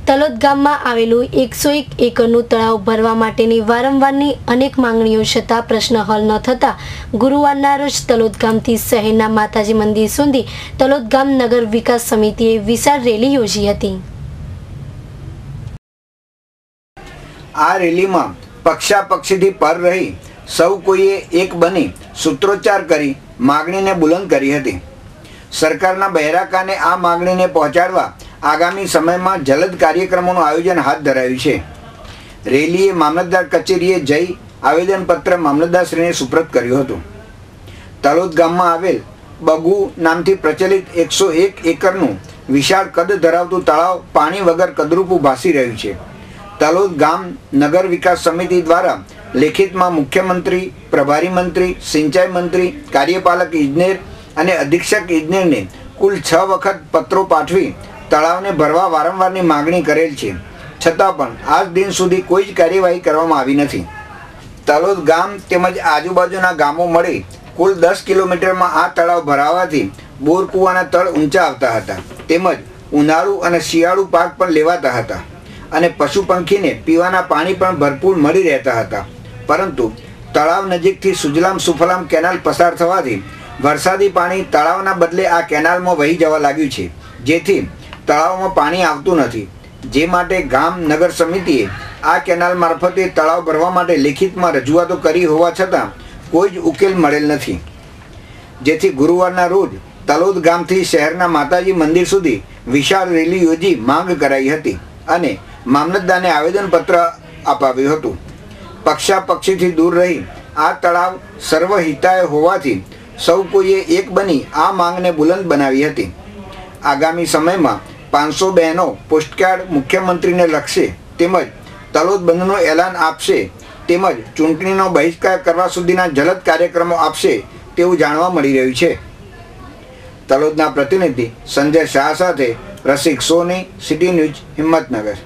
તલોદ ગામમાં આવેલું 101 એકરનું તળાવ ભરવા માટેની વારંવારની અનેક માંગણીઓ છતાં પ્રશ્ન હલ ન થતા ગુરુવારના રોજ તલોદ ગામથી શહેરના માતાજી મંદિર સુધી તલોદ ગામ નગર વિકાસ સમિતિએ વિશાળ રેલી યોજી હતી। આ રેલીમાં પક્ષાપક્ષીથી પર રહી સૌ કોઈએ એક બની સૂત્રોચ્ચાર કરી માગણીને બુલંદ કરી હતી। સરકારના બહેરાકાને આ માગણીને પહોંચાડવા આગામી સમયમાં જલદ કાર્યક્રમોનું આયોજન હાથ ધરાયું છે। રેલીએ મામલતદાર કચેરીએ જઈ આવેદનપત્ર મામલતદારશ્રીને સુપ્રત કર્યું હતું। તલોદ ગામમાં આવેલ બગુ નામથી પ્રચલિત 101 એકરનું વિશાળ કદ ધરાવતું તળાવ પાણી વગર કદરૂપું ભાસી રહ્યું છે। તલોદ ગામ નગર વિકાસ સમિતિ દ્વારા લેખિતમાં મુખ્યમંત્રી, પ્રભારી મંત્રી, સિંચાઈ મંત્રી, કાર્યપાલક ઇજનેર અને અધિક્ષક ઇજનેરને કુલ 6 વખત પત્રો પાઠવી તળાવને ભરવા વારંવારની માગણી કરેલ છે, છતાં પણ આજ દિન સુધી કોઈ જ કાર્યવાહી કરવામાં આવી નથી। તલોદ ગામ તેમજ આજુબાજુના ગામો મળી કુલ 10 કિલોમીટરમાં આ તળાવ ભરાવાથી બોર કૂવાના તળ ઊંચા આવતા હતા, તેમજ ઉનાળુ અને શિયાળુ પાક પણ લેવાતા હતા અને પશુ પંખીને પીવાના પાણી પણ ભરપૂર મળી રહેતા હતા। પરંતુ તળાવ નજીકથી સુજલામ સુફલામ કેનાલ પસાર થવાથી વરસાદી પાણી તળાવના બદલે આ કેનાલમાં વહી જવા લાગ્યું છે, જેથી તળાવમાં પાણી આવતું નથી। જે માટે ગામ નગર સમિતિએ આ કેનાલ મારફતે તળાવ ભરવા માટે લેખિતમાં રજૂઆતો કરી હોવા છતાં કોઈ જ ઉકેલ મળેલ નથી, જેથી ગુરુવારના રોજ તલોદ ગામથી શહેરના માતાજી મંદિર સુધી વિશાળ રેલી યોજી માંગ કરાઈ હતી અને મામલતદારને આવેદનપત્ર અપાવ્યું હતું। પક્ષાપક્ષીથી દૂર રહી આ તળાવ સર્વહિતાય હોવાથી સૌ કોઈએ એક બની આ માંગને બુલંદ બનાવી હતી। આગામી સમયમાં 500 બહેનો પોસ્ટકાર્ડ મુખ્યમંત્રીને લખશે, તેમજ તલોદ બંધનું એલાન આપશે, તેમજ ચૂંટણીનો બહિષ્કાર કરવા સુધીના જલદ કાર્યક્રમો આપશે તેવું જાણવા મળી રહ્યું છે। તલોદના પ્રતિનિધિ સંજય શાહ સાથે રસિક સોની, સિટી ન્યૂઝ, હિંમતનગર।